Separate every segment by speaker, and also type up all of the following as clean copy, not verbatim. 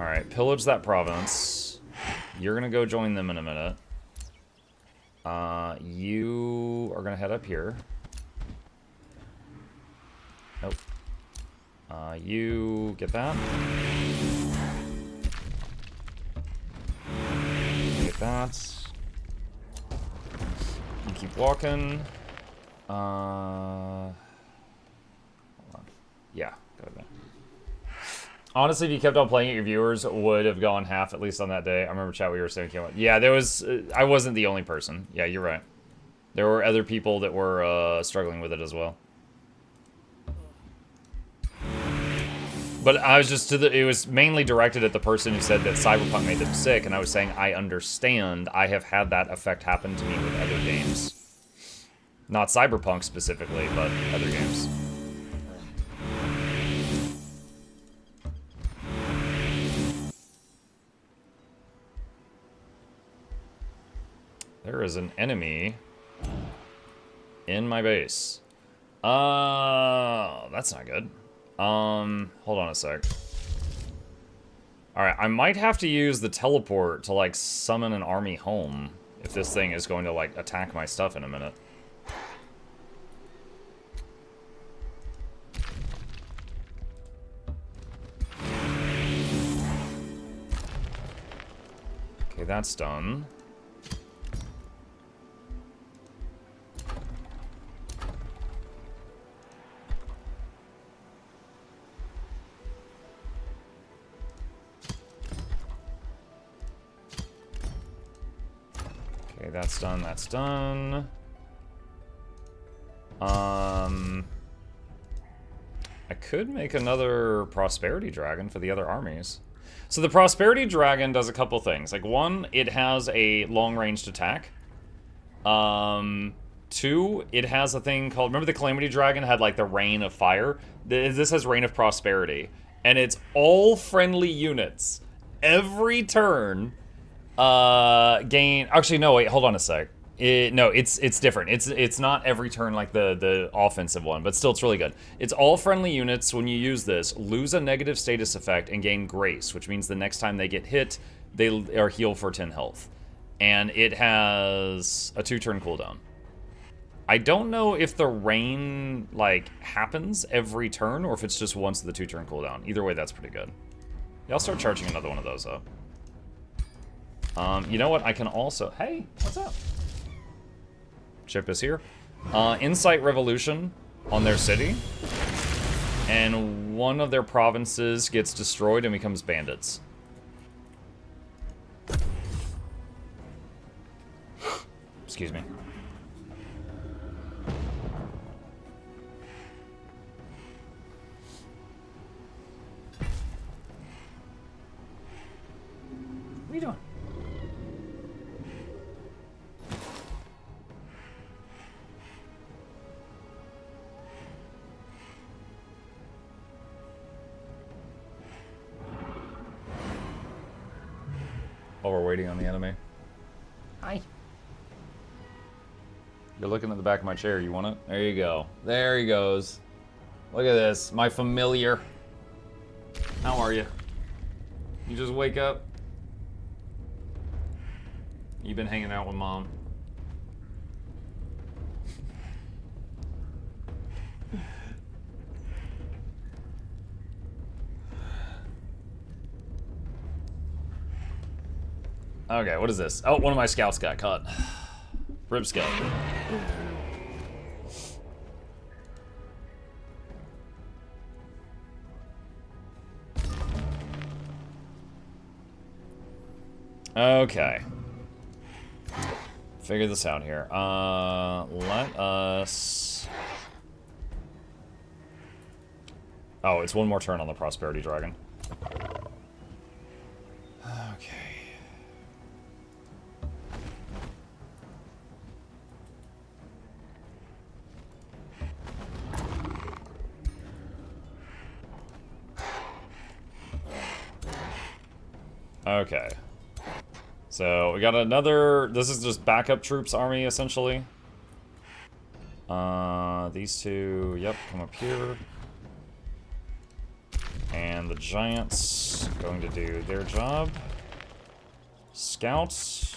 Speaker 1: Alright, pillage that province. You're gonna go join them in a minute. You are gonna head up here. Nope. You get that. Get that. You keep walking. Hold on. Yeah, go there. Honestly, if you kept on playing it, your viewers would have gone half, at least on that day. I remember, chat, we were saying, yeah, there was, I wasn't the only person. Yeah, you're right. There were other people that were struggling with it as well. But I was just it was mainly directed at the person who said that Cyberpunk made them sick, and I was saying, I understand. I have had that effect happen to me with other games. Not Cyberpunk specifically, but other games. There is an enemy in my base. That's not good. Hold on a sec. Alright, I might have to use the teleport to, like, summon an army home if this thing is going to, like, attack my stuff in a minute. Okay, that's done. Okay, that's done, that's done. I could make another Prosperity Dragon for the other armies. So the Prosperity Dragon does a couple things. Like, one, it has a long-ranged attack. Two, it has a thing called... Remember the Calamity Dragon had, like, the Rain of Fire? This has Rain of Prosperity. And it's all friendly units. Every turn... gain... Actually, no, wait, hold on a sec. No, it's different. It's not every turn like the offensive one, but still, it's really good. It's all friendly units, when you use this, lose a negative status effect and gain Grace, which means the next time they get hit, they are healed for 10 health. And it has a 2-turn cooldown. I don't know if the rain, like, happens every turn, or if it's just once the 2-turn cooldown. Either way, that's pretty good. Yeah, I'll start charging another one of those up. You know what? I can also... Hey, what's up? Chip is here. Incite Revolution on their city. And one of their provinces gets destroyed and becomes bandits. Excuse me. What are you doing? While we're waiting on the enemy. Hi. You're looking at the back of my chair. You want it? There you go. There he goes. Look at this. My familiar. How are you? You just wake up? You've been hanging out with Mom. Okay, what is this? Oh, one of my scouts got caught. Rip scout. Okay. Figure this out here. Let us... Oh, it's one more turn on the Prosperity Dragon. Okay. Okay. So, we got another... This is just backup troops army, essentially. These two... Yep, come up here. And And the giants going to do their job. Scouts.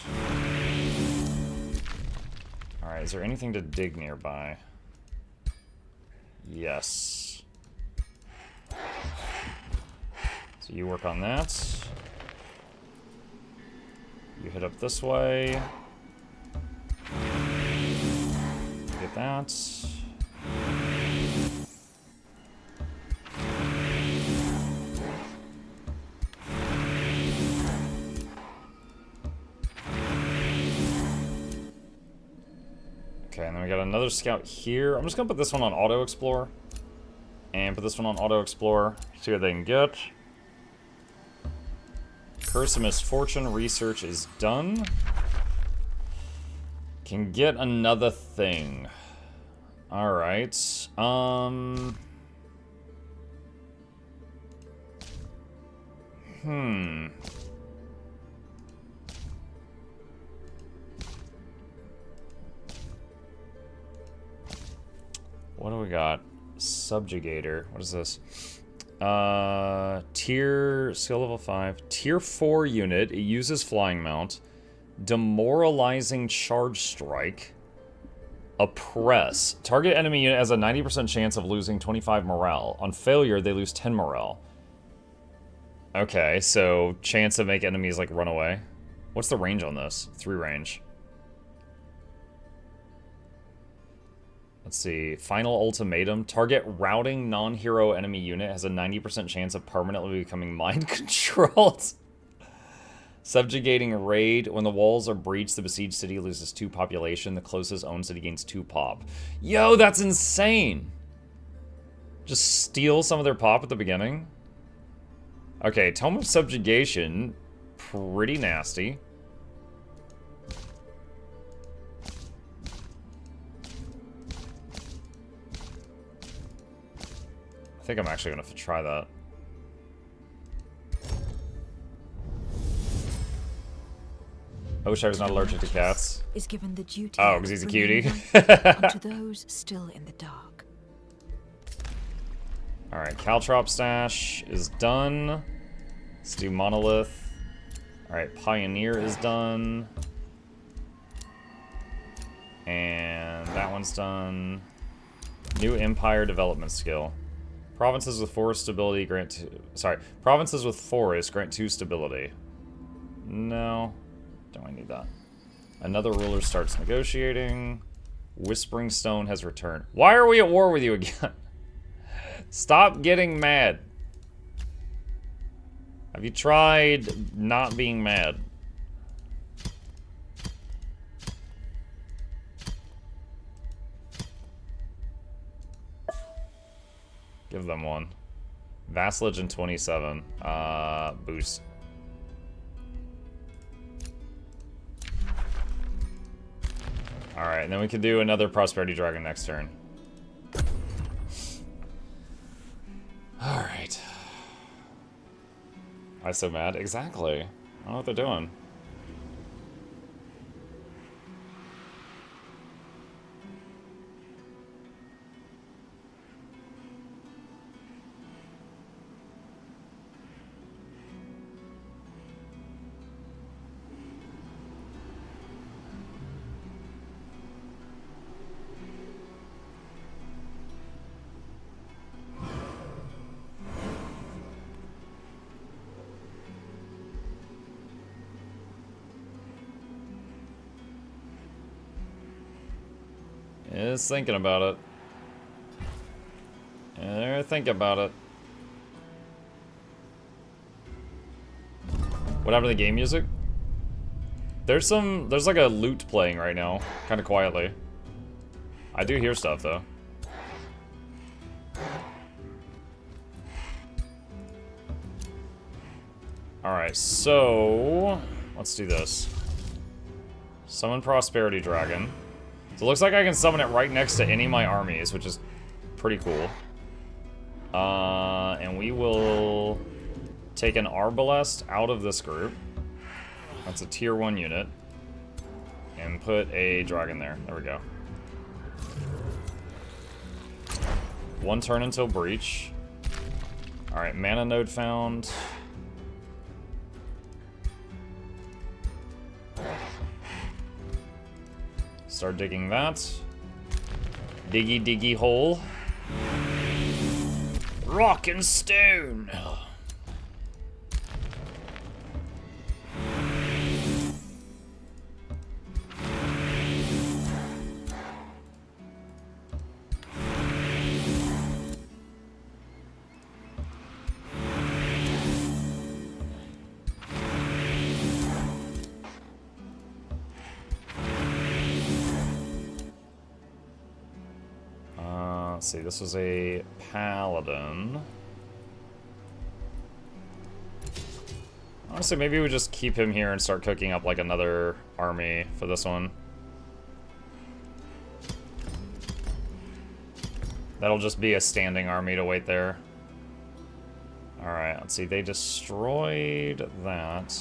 Speaker 1: Alright, is there anything to dig nearby? Yes. So you work on that. You head up this way. Get that. Okay, and then we got another scout here. I'm just gonna put this one on auto explore. And put this one on auto explore. See what they can get. Curse of Misfortune research is done. Can get another thing. Alright. What do we got? Subjugator. What is this? Tier, skill level 5. Tier 4 unit. It uses flying mount. Demoralizing charge strike. Oppress. Target enemy unit has a 90% chance of losing 25 morale. On failure, they lose 10 morale. Okay, so chance to make enemies like run away. What's the range on this? 3 range. Let's see. Final ultimatum. Target routing non-hero enemy unit has a 90% chance of permanently becoming mind controlled. Subjugating raid. When the walls are breached, the besieged city loses 2 population. The closest owned city gains 2 pop. Yo, that's insane! Just steal some of their pop at the beginning? Okay, Tome of Subjugation. Pretty nasty. I think I'm actually going to try that. I wish I was not allergic to cats.
Speaker 2: Is given the duty
Speaker 1: oh, because he's a cutie.
Speaker 2: to those still in the dark.
Speaker 1: Alright, Caltrop Stash is done. Let's do Monolith. Alright, Pioneer is done. And that one's done. New Empire Development Skill. Provinces with forest stability grant 2... Sorry. Provinces with forest grant 2 stability. No. Don't I need that? Another ruler starts negotiating. Whispering Stone has returned. Why are we at war with you again? Stop getting mad. Have you tried not being mad? Give them one. Vassalage in 27. Boost. Alright, and then we can do another Prosperity Dragon next turn. Alright. Why so mad? Exactly. I don't know what they're doing. Is thinking about it. Yeah, they're thinking about it. What happened to the game music? There's like a lute playing right now, kind of quietly. I do hear stuff though. Alright, so let's do this. Summon Prosperity Dragon. So it looks like I can summon it right next to any of my armies, which is pretty cool. And we will take an Arbalest out of this group. That's a tier 1 unit. And put a dragon there. There we go. 1 turn until breach. Alright, mana node found. Start digging that. Diggy diggy hole. Rock and stone! Let's see, this was a paladin. Honestly, maybe we just keep him here and start cooking up like another army for this one. That'll just be a standing army to wait there. Alright, let's see, they destroyed that.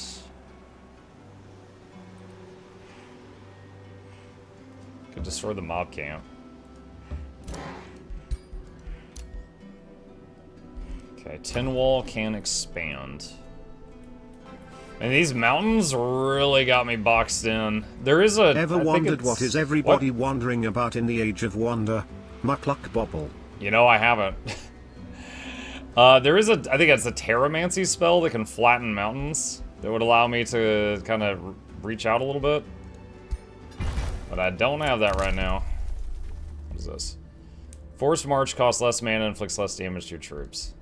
Speaker 1: Could destroy the mob camp. Okay, Tin Wall can expand. And these mountains really got me boxed in. There is a...
Speaker 3: Ever wondered what is everybody wondering about in the Age of Wonder? Mukluk bobble.
Speaker 1: You know, I haven't. There is a... I think it's a Terramancy spell that can flatten mountains. That would allow me to kind of reach out a little bit. But I don't have that right now. What is this? Forced March costs less mana and inflicts less damage to your troops.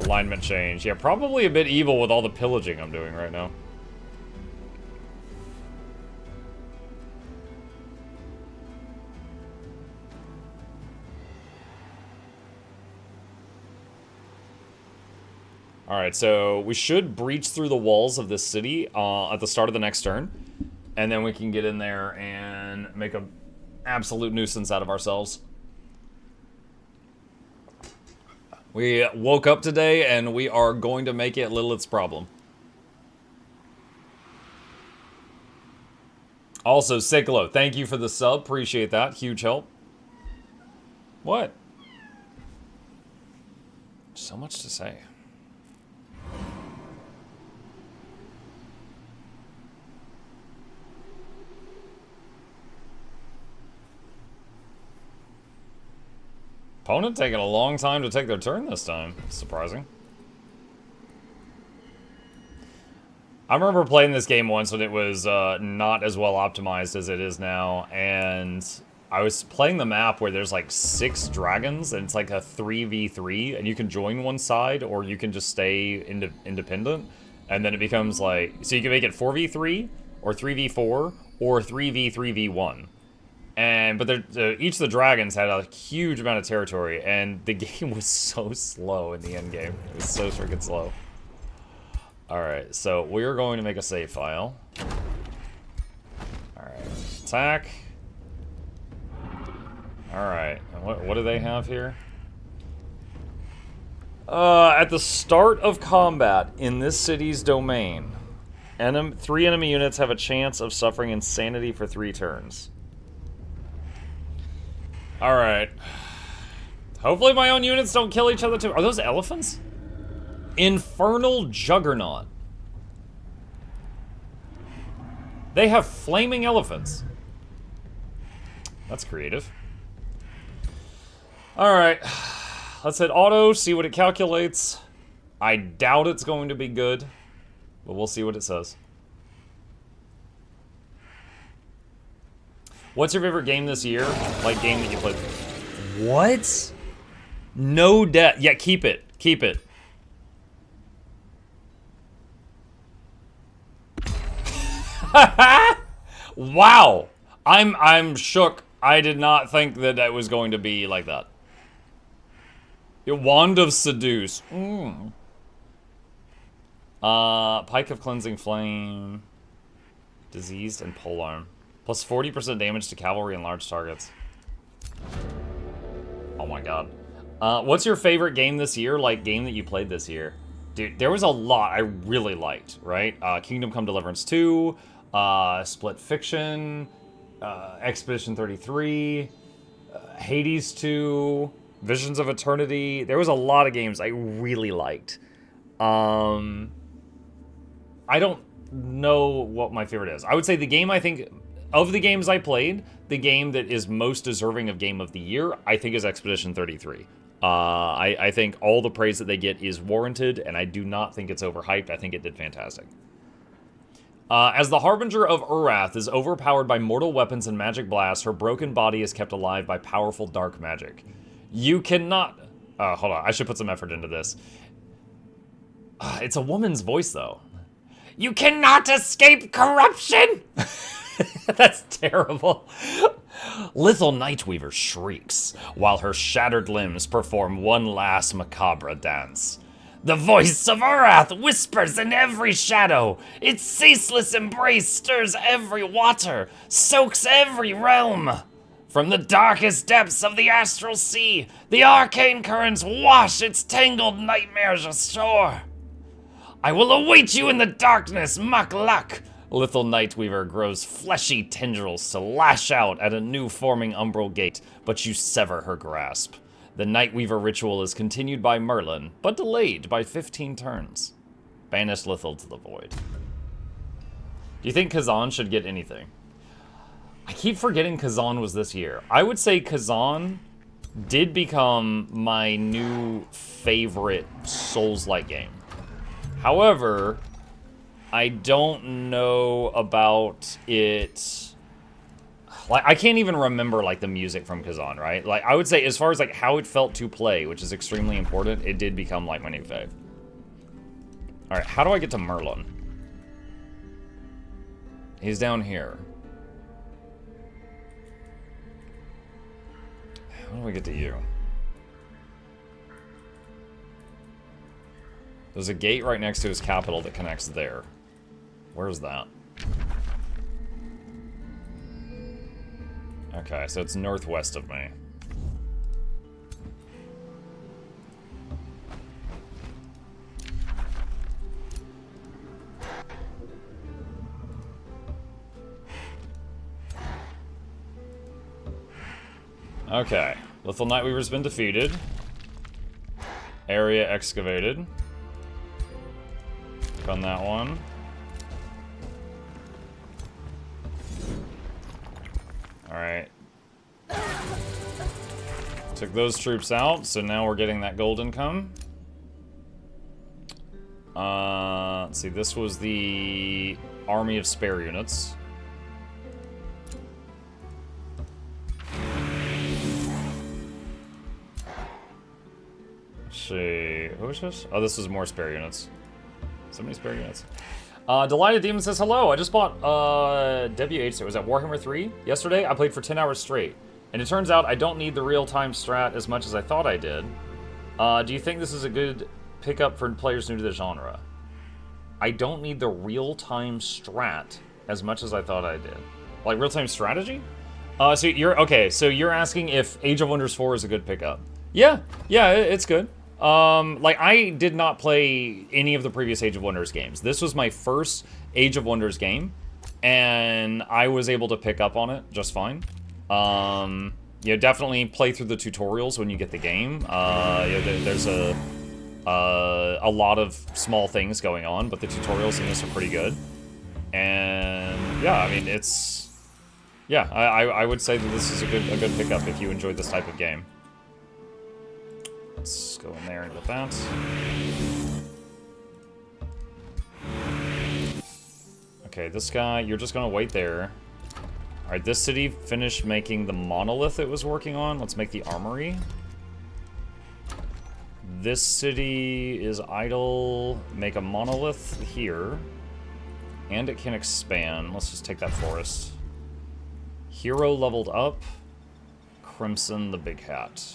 Speaker 1: Alignment change. Yeah, probably a bit evil with all the pillaging I'm doing right now. Alright, so we should breach through the walls of this city at the start of the next turn. And then we can get in there and make an absolute nuisance out of ourselves. We woke up today, and we are going to make it Lilith's problem. Also, Siklo, thank you for the sub. Appreciate that. Huge help. What? So much to say. Opponent taking a long time to take their turn this time. Surprising. I remember playing this game once when it was not as well optimized as it is now, and I was playing the map where there's like 6 dragons, and it's like a 3v3, and you can join one side, or you can just stay independent, and then it becomes like... So you can make it 4v3, or 3v4, or 3v3v1. But each of the dragons had a huge amount of territory, and the game was so slow in the end game. It was so freaking slow. Alright, so we're going to make a save file. Alright, attack. Alright, and what do they have here? At the start of combat in this city's domain, 3 enemy units have a chance of suffering insanity for 3 turns. Alright. Hopefully my own units don't kill each other too. Are those elephants? Infernal Juggernaut. They have flaming elephants. That's creative. Alright. Let's hit auto, see what it calculates. I doubt it's going to be good, but we'll see what it says. What's your favorite game this year? Like, game that you played? What? No debt. Yeah, keep it. Keep it. Wow. I'm shook. I did not think that that was going to be like that. Wand of Seduce. Pike of Cleansing Flame. Diseased and Polearm. Plus 40% damage to cavalry and large targets. Oh my god. What's your favorite game this year? Like, game that you played this year? Dude, there was a lot I really liked, right? Kingdom Come Deliverance 2, Split Fiction, Expedition 33, Hades 2, Visions of Eternity. There was a lot of games I really liked. I don't know what my favorite is. I would say the game I think, of the games I played, the game that is most deserving of Game of the Year, I think is Expedition 33. I think all the praise that they get is warranted, and I do not think it's overhyped. I think it did fantastic. As the Harbinger of Urath is overpowered by mortal weapons and magic blasts, her broken body is kept alive by powerful dark magic. You cannot... hold on, I should put some effort into this. It's a woman's voice, though. You cannot escape corruption! That's terrible. Lithal Nightweaver shrieks, while her shattered limbs perform one last macabre dance. The voice of Urath whispers in every shadow. Its ceaseless embrace stirs every water, soaks every realm. From the darkest depths of the astral sea, the arcane currents wash its tangled nightmares ashore. I will await you in the darkness, Mukluk. Lithal Nightweaver grows fleshy tendrils to lash out at a new forming umbral gate, but you sever her grasp. The Nightweaver ritual is continued by Merlin, but delayed by 15 turns. Banish Lithal to the void. Do you think Kazan should get anything? I keep forgetting Kazan was this year. I would say Kazan did become my new favorite Souls-like game. However, I don't know about it. Like, I can't even remember, like, the music from Kazan, right? Like, I would say, as far as, like, how it felt to play, which is extremely important, it did become, like, my new fave. Alright, how do I get to Merlin? He's down here. How do I get to you? There's a gate right next to his capital that connects there. Where's that? Okay, so it's northwest of me. Okay, Lithal Nightweaver's been defeated. Area excavated. Click on that one. Alright. Took those troops out, so now we're getting that gold income. Let's see, this was the army of spare units. Let's see, who was this? Oh, this was more spare units. So many spare units. Delighted Demon says, hello, I just bought WH, it was at Warhammer 3 yesterday. I played for 10 hours straight. And it turns out I don't need the real-time strat as much as I thought I did. Do you think this is a good pickup for players new to the genre? I don't need the real-time strat as much as I thought I did. Like, real-time strategy? So you're asking if Age of Wonders 4 is a good pickup. Yeah, it's good. Like, I did not play any of the previous Age of Wonders games. This was my first Age of Wonders game, and I was able to pick up on it just fine. Definitely play through the tutorials when you get the game. There's a lot of small things going on, but the tutorials in this are pretty good. And, yeah, I mean, it's... Yeah, I would say that this is a good pickup if you enjoyed this type of game. Let's go in there and get that. Okay, this guy, you're just gonna wait there. Alright, this city finished making the monolith it was working on. Let's make the armory. This city is idle. Make a monolith here. And it can expand. Let's just take that forest. Hero leveled up. Crimson the big hat.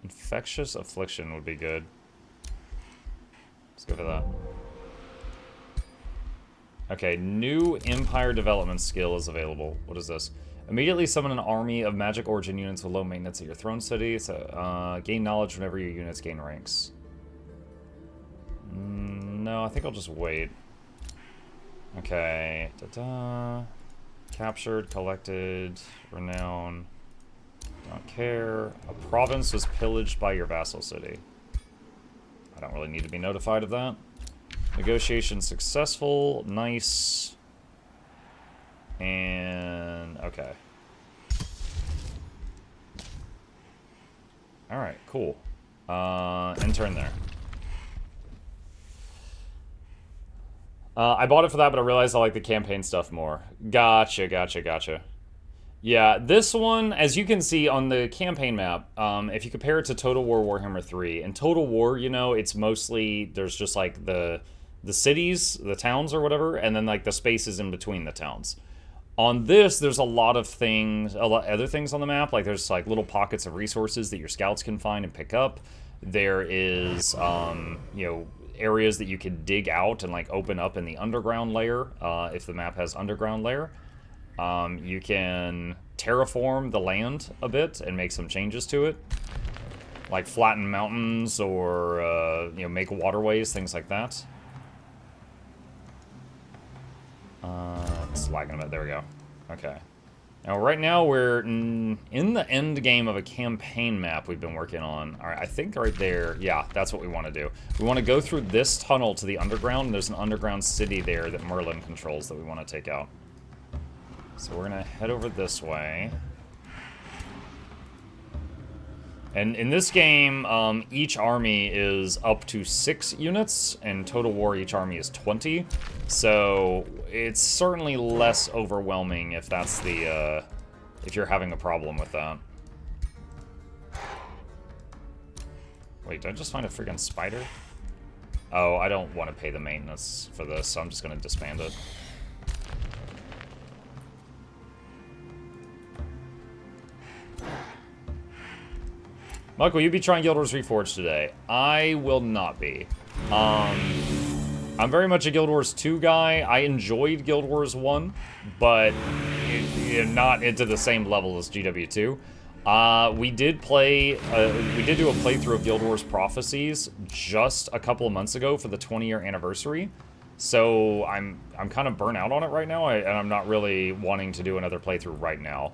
Speaker 1: Infectious Affliction would be good. Let's go for that. Okay, new Empire Development skill is available. What is this? Immediately summon an army of magic origin units with low maintenance at your throne city. So, gain knowledge whenever your units gain ranks. No, I think I'll just wait. Okay. Ta-da. Captured, collected, renown. Don't care. A province was pillaged by your vassal city. I don't really need to be notified of that. Negotiation successful. Nice. And... okay. Alright, cool. Intern there. I bought it for that, but I realized I like the campaign stuff more. Gotcha. Yeah, this one, as you can see on the campaign map, if you compare it to Total War Warhammer 3, in Total War, you know, it's mostly, there's just like the cities, the towns or whatever, and then like the spaces in between the towns. On this, there's a lot of things, other things on the map, like there's like little pockets of resources that your scouts can find and pick up. There is, you know, areas that you can dig out and like open up in the underground layer, if the map has underground layer. You can terraform the land a bit and make some changes to it, like flatten mountains or you know, make waterways, things like that. It's lagging a bit. There we go. Okay. Now, right now, we're in the end game of a campaign map we've been working on. All right, I think right there, yeah, that's what we want to do. We want to go through this tunnel to the underground, and there's an underground city there that Merlin controls that we want to take out. So we're going to head over this way. And in this game, each army is up to 6 units. In Total War, each army is 20. So it's certainly less overwhelming if that's the, if you're having a problem with that. Wait, did I just find a friggin' spider? Oh, I don't want to pay the maintenance for this, so I'm just going to disband it. Muck, will you be trying Guild Wars Reforged today? I will not be. I'm very much a Guild Wars 2 guy. I enjoyed Guild Wars 1, but not into the same level as GW2. We did play, we did do a playthrough of Guild Wars Prophecies just a couple of months ago for the 20-year anniversary. So I'm kind of burnt out on it right now, and I'm not really wanting to do another playthrough right now.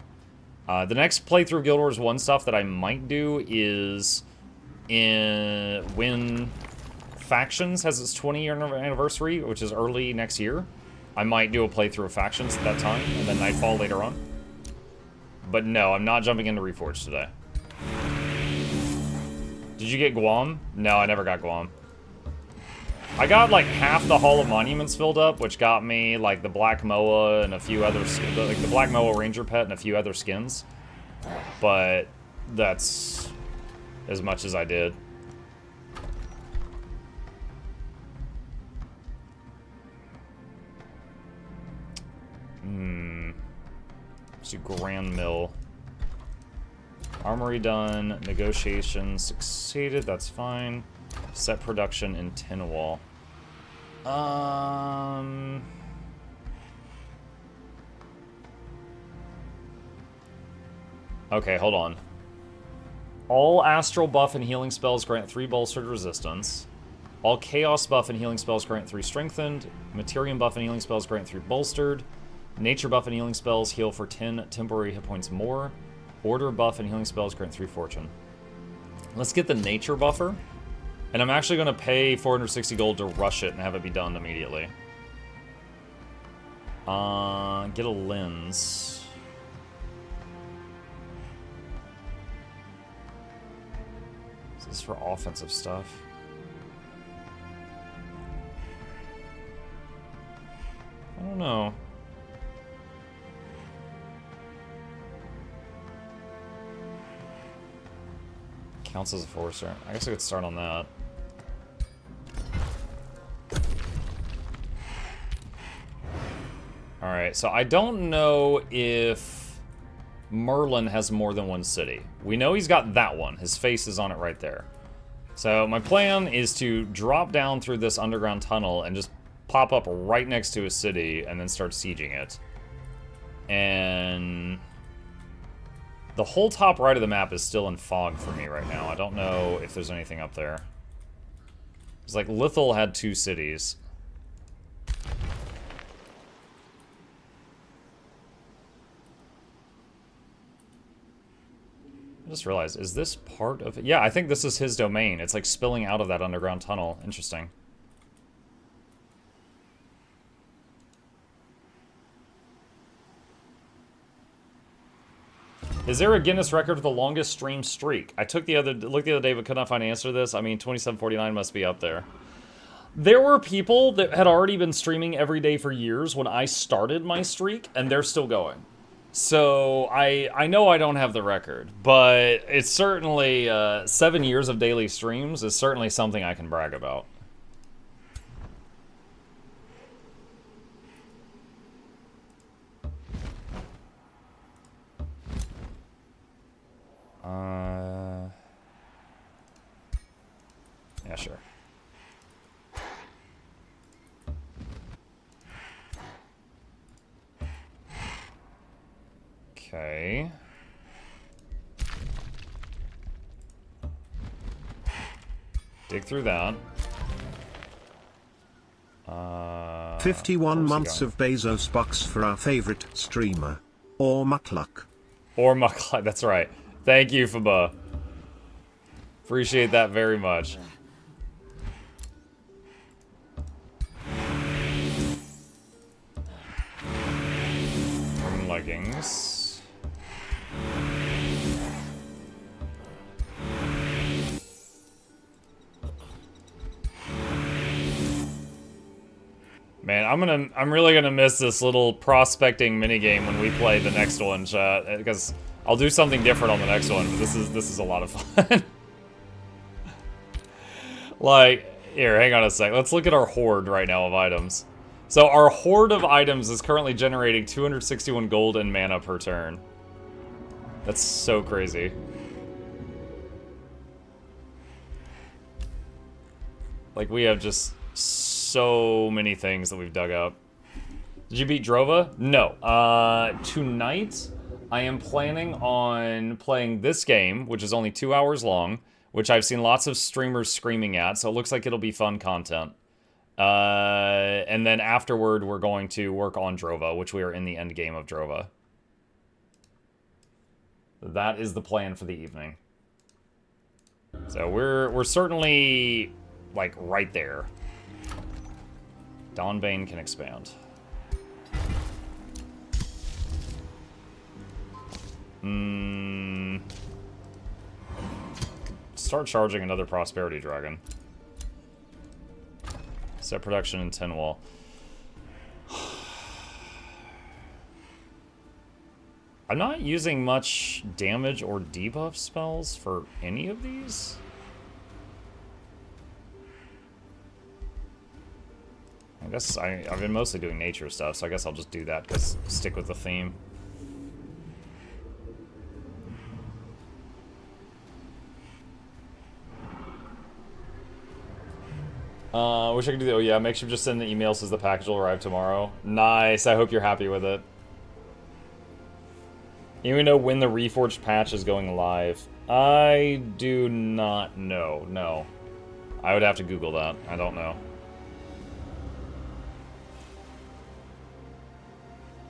Speaker 1: The next playthrough of Guild Wars 1 stuff that I might do is when Factions has its 20-year anniversary, which is early next year. I might do a playthrough of Factions at that time, and then Nightfall later on. But no, I'm not jumping into Reforged today. Did you get Guam? No, I never got Guam. I got like half the Hall of Monuments filled up, which got me like the Black Moa and a few other, like the Black Moa Ranger Pet and a few other skins. But that's as much as I did. Let's do Grand Mill. Armory done. Negotiation succeeded. That's fine. Set production in Tinwall. Okay, hold on. All astral buff and healing spells grant 3 bolstered resistance. All chaos buff and healing spells grant 3 strengthened. Materium buff and healing spells grant 3 bolstered. Nature buff and healing spells heal for 10 temporary hit points more. Order buff and healing spells grant 3 fortune. Let's get the nature buffer. And I'm actually going to pay 460 gold to rush it and have it be done immediately. Get a lens. Is this for offensive stuff? I don't know. Counts as a forcer. I guess I could start on that. Alright, so I don't know if Merlin has more than one city. We know he's got that one. His face is on it right there. So my plan is to drop down through this underground tunnel and just pop up right next to a city and then start sieging it. And The whole top right of the map is still in fog for me right now. I don't know if there's anything up there. It's like Lithal had 2 cities. I just realized, is this part of it? Yeah, I think this is his domain. It's like spilling out of that underground tunnel. Interesting. Is there a Guinness record for the longest stream streak? I looked the other day but could not find an answer to this. I mean, 2749 must be up there. There were people that had already been streaming every day for years when I started my streak, and they're still going. So I know I don't have the record, but it's certainly 7 years of daily streams is certainly something I can brag about. Yeah, sure. Okay. Dig through that.
Speaker 3: 51 months of Bezos bucks for our favorite streamer. Or Mukluk.
Speaker 1: Or Mukluk, that's right. Thank you, Faba. Appreciate that very much. Leggings. Man, I'm really gonna miss this little prospecting minigame when we play the next one, chat, because I'll do something different on the next one, but this is a lot of fun. Like, here, hang on a sec. Let's look at our horde right now of items. So our horde of items is currently generating 261 gold and mana per turn. That's so crazy. Like, we have just so many things that we've dug up. Did you beat Drova? No. Tonight, I am planning on playing this game, which is only 2 hours long, which I've seen lots of streamers screaming at, so it looks like it'll be fun content. And then afterward, we're going to work on Drova, which we are in the end game of Drova. That is the plan for the evening. So we're certainly, like, right there. Dawnbane can expand. Start charging another Prosperity Dragon. Set production in 10 wall. I'm not using much damage or debuff spells for any of these. I guess I've been mostly doing nature stuff, so I guess I'll just do that, because stick with the theme. Wish I could do that. Oh yeah, make sure to just send the email says the package will arrive tomorrow. Nice, I hope you're happy with it. You even know when the Reforged patch is going live? I do not know, no. I would have to Google that, I don't know.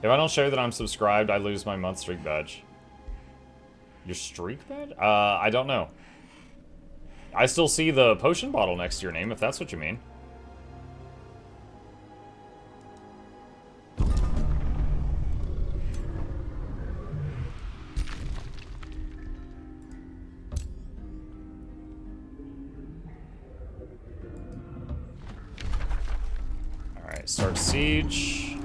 Speaker 1: If I don't show that I'm subscribed, I lose my month streak badge. Your streak badge? I don't know. I still see the potion bottle next to your name, if that's what you mean. Alright, start siege.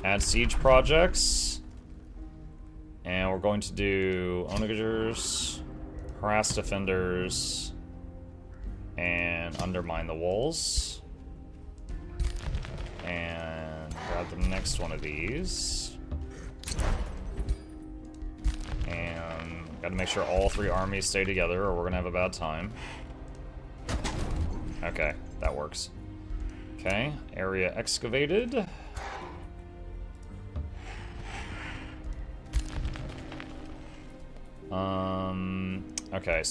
Speaker 1: Add siege projects. And we're going to do onagers, harass defenders, and undermine the walls. And grab the next one of these. And gotta make sure all 3 armies stay together or we're gonna have a bad time. Okay, that works. Okay, area excavated. Okay, so